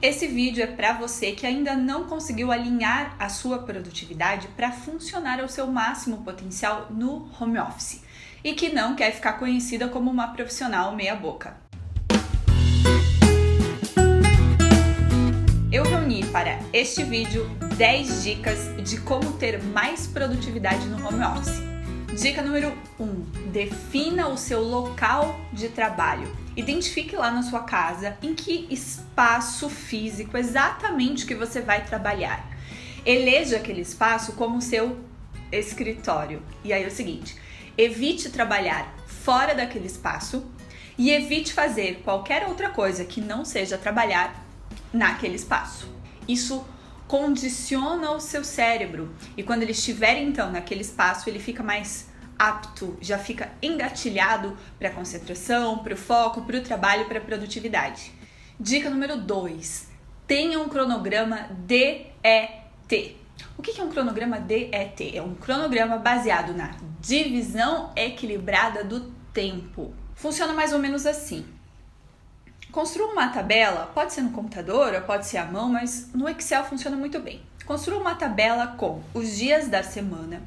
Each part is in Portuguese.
Esse vídeo é para você que ainda não conseguiu alinhar a sua produtividade para funcionar ao seu máximo potencial no home office e que não quer ficar conhecida como uma profissional meia boca. Eu reuni para este vídeo 10 dicas de como ter mais produtividade no home office. Dica número 1. Defina o seu local de trabalho. Identifique lá na sua casa em que espaço físico exatamente que você vai trabalhar. Eleja aquele espaço como seu escritório. E aí é o seguinte, evite trabalhar fora daquele espaço e evite fazer qualquer outra coisa que não seja trabalhar naquele espaço. Isso condiciona o seu cérebro e quando ele estiver então naquele espaço, ele fica mais apto, já fica engatilhado para a concentração, para o foco, para o trabalho, para a produtividade. Dica número 2. Tenha um cronograma DET. O que é um cronograma DET? É um cronograma baseado na divisão equilibrada do tempo. Funciona mais ou menos assim. Construa uma tabela, pode ser no computador ou pode ser à mão, mas no Excel funciona muito bem. Construa uma tabela com os dias da semana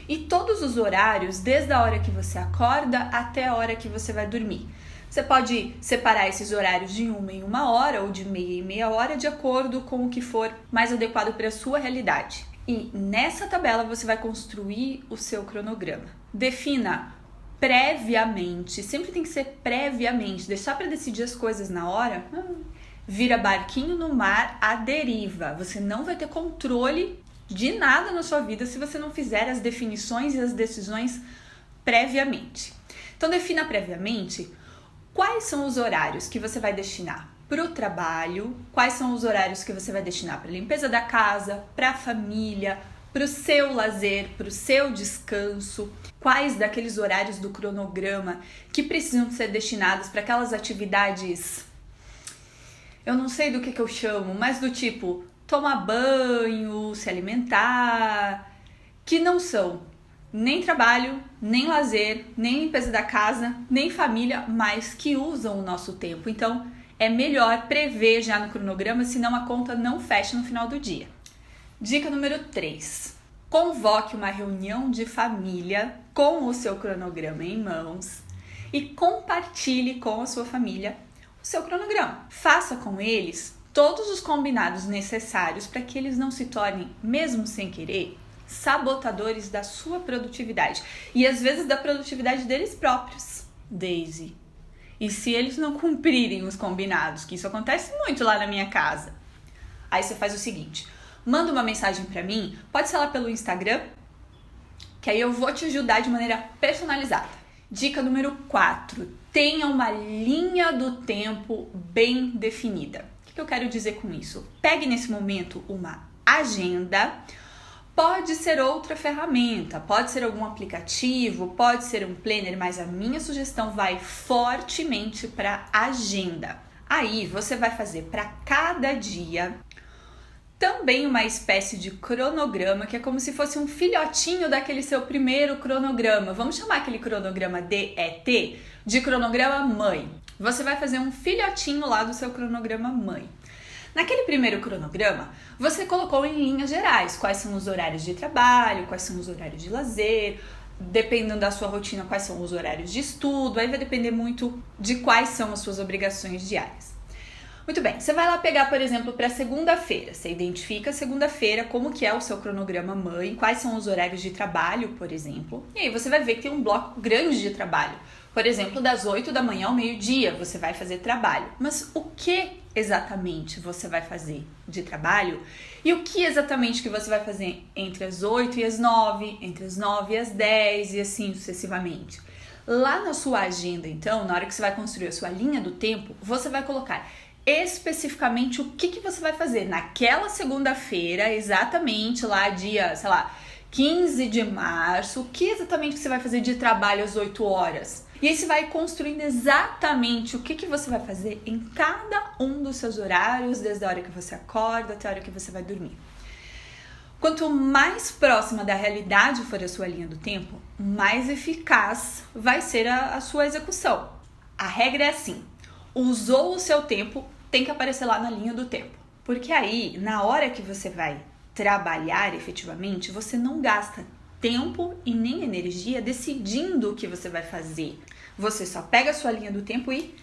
e todos os horários, desde a hora que você acorda até a hora que você vai dormir. Você pode separar esses horários de uma em uma hora ou de meia em meia hora, de acordo com o que for mais adequado para a sua realidade. E nessa tabela você vai construir o seu cronograma. Defina previamente, sempre tem que ser previamente, deixar para decidir as coisas na hora, vira barquinho no mar à deriva. Você não vai ter controle de nada na sua vida se você não fizer as definições e as decisões previamente. Então defina previamente quais são os horários que você vai destinar para o trabalho, quais são os horários que você vai destinar para a limpeza da casa, para a família, para o seu lazer, para o seu descanso, quais daqueles horários do cronograma que precisam ser destinados para aquelas atividades, eu não sei do que eu chamo, mas do tipo tomar banho, se alimentar, que não são nem trabalho, nem lazer, nem limpeza da casa, nem família, mas que usam o nosso tempo. Então, é melhor prever já no cronograma, senão a conta não fecha no final do dia. Dica número 3. Convoque uma reunião de família com o seu cronograma em mãos e compartilhe com a sua família o seu cronograma. Faça com eles todos os combinados necessários para que eles não se tornem, mesmo sem querer, sabotadores da sua produtividade e às vezes da produtividade deles próprios, Daisy. E se eles não cumprirem os combinados, que isso acontece muito lá na minha casa, aí você faz o seguinte, manda uma mensagem para mim, pode ser lá pelo Instagram, que aí eu vou te ajudar de maneira personalizada. Dica número 4, tenha uma linha do tempo bem definida. O que eu quero dizer com isso? Pegue nesse momento uma agenda, pode ser outra ferramenta, pode ser algum aplicativo, pode ser um planner, mas a minha sugestão vai fortemente para agenda. Aí você vai fazer para cada dia também uma espécie de cronograma, que é como se fosse um filhotinho daquele seu primeiro cronograma. Vamos chamar aquele cronograma DET de cronograma mãe. Você vai fazer um filhotinho lá do seu cronograma mãe. Naquele primeiro cronograma, você colocou em linhas gerais quais são os horários de trabalho, quais são os horários de lazer, dependendo da sua rotina, quais são os horários de estudo, aí vai depender muito de quais são as suas obrigações diárias. Muito bem, você vai lá pegar, por exemplo, para segunda-feira. Você identifica segunda-feira como que é o seu cronograma mãe, quais são os horários de trabalho, por exemplo. E aí você vai ver que tem um bloco grande de trabalho. Por exemplo, das 8 da manhã ao meio-dia você vai fazer trabalho. Mas o que exatamente você vai fazer de trabalho? E o que exatamente que você vai fazer entre as 8 e as 9, entre as 9 e as 10 e assim sucessivamente? Lá na sua agenda, então, na hora que você vai construir a sua linha do tempo, você vai colocar especificamente o que você vai fazer naquela segunda-feira, exatamente lá dia, sei lá, 15 de março, o que exatamente você vai fazer de trabalho às 8 horas. E aí você vai construindo exatamente o que você vai fazer em cada um dos seus horários, desde a hora que você acorda até a hora que você vai dormir. Quanto mais próxima da realidade for a sua linha do tempo, mais eficaz vai ser a sua execução. A regra é assim, usou o seu tempo, tem que aparecer lá na linha do tempo. Porque aí, na hora que você vai trabalhar efetivamente, você não gasta tempo e nem energia decidindo o que você vai fazer. Você só pega a sua linha do tempo e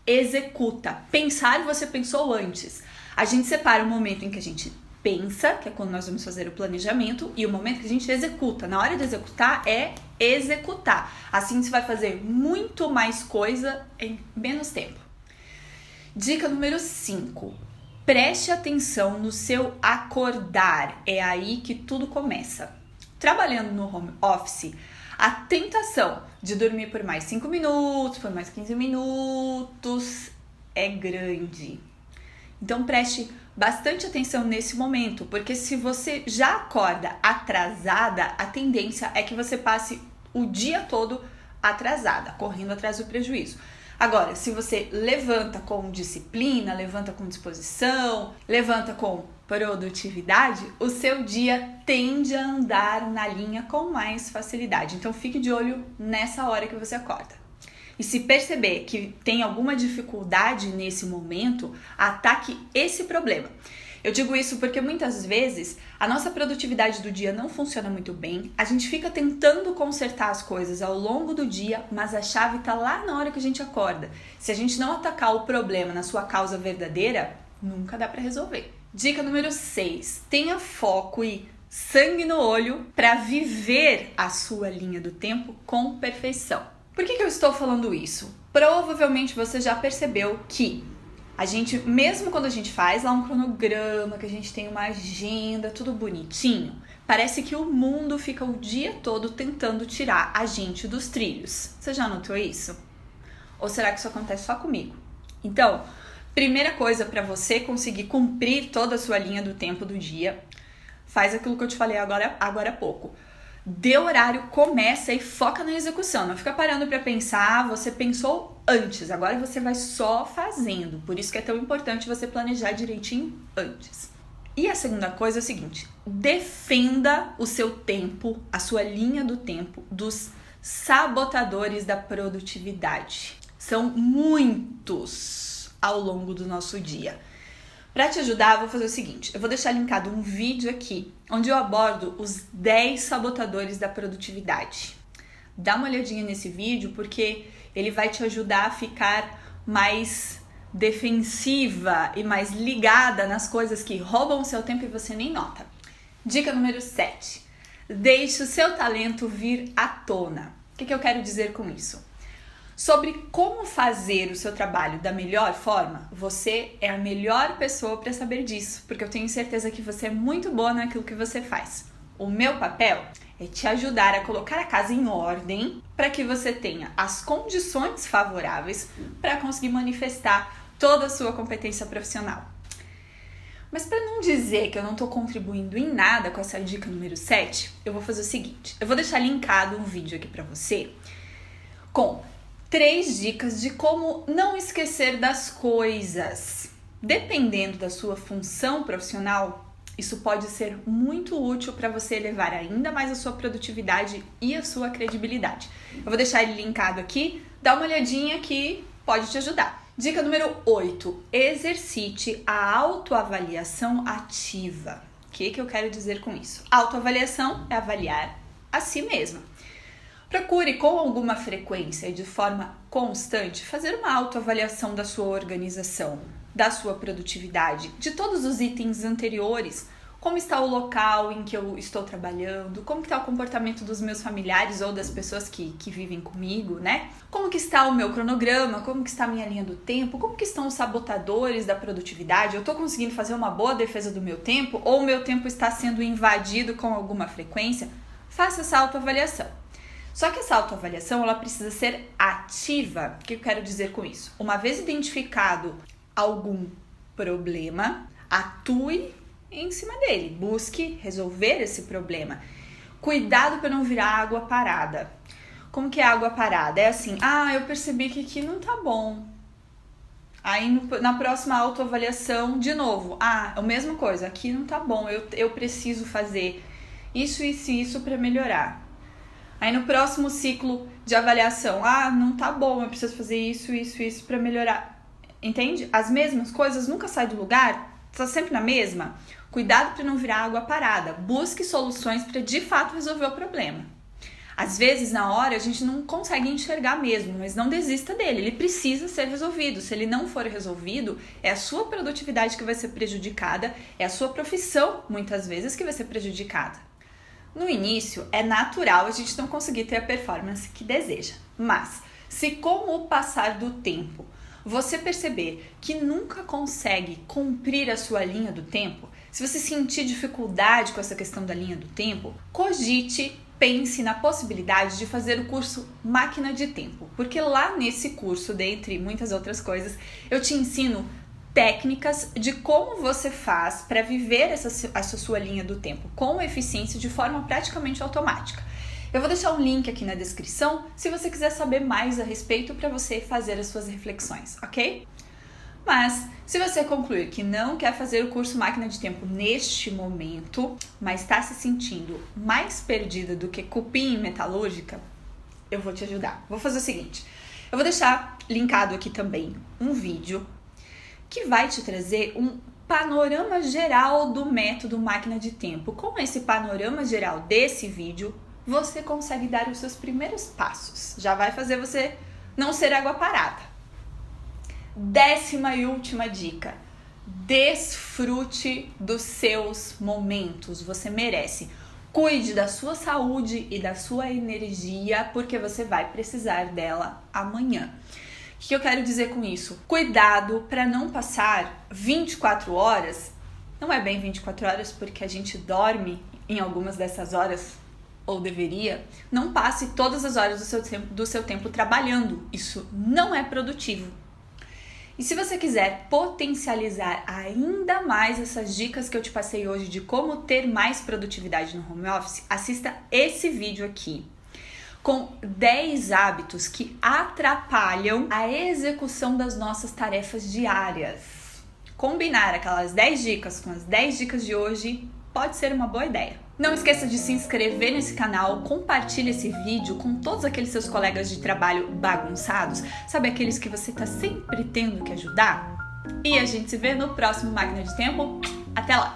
executa. Pensar, você pensou antes. A gente separa o momento em que a gente pensa, que é quando nós vamos fazer o planejamento, e o momento que a gente executa. Na hora de executar é executar. Assim você vai fazer muito mais coisa em menos tempo. Dica número 5. Preste atenção no seu acordar. É aí que tudo começa. Trabalhando no home office, a tentação de dormir por mais 5 minutos, por mais 15 minutos é grande. Então preste bastante atenção nesse momento, porque se você já acorda atrasada, a tendência é que você passe o dia todo atrasada, correndo atrás do prejuízo. Agora, se você levanta com disciplina, levanta com disposição, levanta com produtividade, o seu dia tende a andar na linha com mais facilidade. Então fique de olho nessa hora que você acorda. E se perceber que tem alguma dificuldade nesse momento, ataque esse problema. Eu digo isso porque muitas vezes a nossa produtividade do dia não funciona muito bem, a gente fica tentando consertar as coisas ao longo do dia, mas a chave está lá na hora que a gente acorda. Se a gente não atacar o problema na sua causa verdadeira, nunca dá para resolver. Dica número 6. Tenha foco e sangue no olho para viver a sua linha do tempo com perfeição. Por que eu estou falando isso? Provavelmente você já percebeu que a gente, mesmo quando a gente faz lá um cronograma, que a gente tem uma agenda, tudo bonitinho, parece que o mundo fica o dia todo tentando tirar a gente dos trilhos. Você já notou isso? Ou será que isso acontece só comigo? Então, primeira coisa para você conseguir cumprir toda a sua linha do tempo do dia, faz aquilo que eu te falei agora há pouco. Dê horário, começa e foca na execução. Não fica parando para pensar, você pensou antes, agora você vai só fazendo. Por isso que é tão importante você planejar direitinho antes. E a segunda coisa é o seguinte, defenda o seu tempo, a sua linha do tempo dos sabotadores da produtividade. São muitos ao longo do nosso dia. Para te ajudar, eu vou fazer o seguinte, eu vou deixar linkado um vídeo aqui, onde eu abordo os 10 sabotadores da produtividade. Dá uma olhadinha nesse vídeo, porque ele vai te ajudar a ficar mais defensiva e mais ligada nas coisas que roubam o seu tempo e você nem nota. Dica número 7. Deixe o seu talento vir à tona. O que eu quero dizer com isso? Sobre como fazer o seu trabalho da melhor forma, você é a melhor pessoa para saber disso, porque eu tenho certeza que você é muito boa naquilo que você faz. O meu papel é te ajudar a colocar a casa em ordem para que você tenha as condições favoráveis para conseguir manifestar toda a sua competência profissional. Mas para não dizer que eu não estou contribuindo em nada com essa dica número 7, eu vou fazer o seguinte, eu vou deixar linkado um vídeo aqui para você com 3 dicas de como não esquecer das coisas. Dependendo da sua função profissional, isso pode ser muito útil para você elevar ainda mais a sua produtividade e a sua credibilidade. Eu vou deixar ele linkado aqui, dá uma olhadinha que pode te ajudar. Dica número 8, exercite a autoavaliação ativa. O que eu quero dizer com isso? Autoavaliação é avaliar a si mesma. Procure com alguma frequência e de forma constante fazer uma autoavaliação da sua organização, da sua produtividade, de todos os itens anteriores. Como está o local em que eu estou trabalhando, como está o comportamento dos meus familiares ou das pessoas que vivem comigo, né? Como que está o meu cronograma, como que está a minha linha do tempo, como que estão os sabotadores da produtividade, eu estou conseguindo fazer uma boa defesa do meu tempo ou o meu tempo está sendo invadido com alguma frequência? Faça essa autoavaliação. Só que essa autoavaliação ela precisa ser ativa. O que eu quero dizer com isso? Uma vez identificado algum problema, atue em cima dele. Busque resolver esse problema. Cuidado para não virar água parada. Como que é água parada? É assim, eu percebi que aqui não tá bom. Aí na próxima autoavaliação, de novo, a mesma coisa, aqui não tá bom, eu preciso fazer isso e isso para melhorar. Aí no próximo ciclo de avaliação, não tá bom, eu preciso fazer isso para melhorar. entende? As mesmas coisas nunca saem do lugar, tá sempre na mesma. Cuidado para não virar água parada. Busque soluções para de fato resolver o problema. Às vezes, na hora, a gente não consegue enxergar mesmo, mas não desista dele. Ele precisa ser resolvido. Se ele não for resolvido, é a sua produtividade que vai ser prejudicada, é a sua profissão, muitas vezes, que vai ser prejudicada. No início, é natural a gente não conseguir ter a performance que deseja. Mas, se com o passar do tempo, você perceber que nunca consegue cumprir a sua linha do tempo, se você sentir dificuldade com essa questão da linha do tempo, cogite, pense na possibilidade de fazer o curso Máquina de Tempo, porque lá nesse curso, dentre muitas outras coisas, eu te ensino técnicas de como você faz para viver essa sua linha do tempo com eficiência de forma praticamente automática. Eu vou deixar um link aqui na descrição se você quiser saber mais a respeito para você fazer as suas reflexões, ok? Mas, se você concluir que não quer fazer o curso Máquina de Tempo neste momento, mas está se sentindo mais perdida do que cupim metalúrgica, eu vou te ajudar. Vou fazer o seguinte, eu vou deixar linkado aqui também um vídeo que vai te trazer um panorama geral do método Máquina de Tempo. Com esse panorama geral desse vídeo, você consegue dar os seus primeiros passos. Já vai fazer você não ser água parada. 10ª e última dica: desfrute dos seus momentos, você merece. Cuide da sua saúde e da sua energia, porque você vai precisar dela amanhã. O que eu quero dizer com isso? Cuidado para não passar 24 horas, não é bem 24 horas porque a gente dorme em algumas dessas horas, ou deveria. Não passe todas as horas do seu tempo trabalhando, isso não é produtivo. E se você quiser potencializar ainda mais essas dicas que eu te passei hoje de como ter mais produtividade no home office, assista esse vídeo aqui, com 10 hábitos que atrapalham a execução das nossas tarefas diárias. Combinar aquelas 10 dicas com as 10 dicas de hoje pode ser uma boa ideia. Não esqueça de se inscrever nesse canal, compartilhe esse vídeo com todos aqueles seus colegas de trabalho bagunçados, sabe, aqueles que você está sempre tendo que ajudar? E a gente se vê no próximo Máquina de Tempo. Até lá!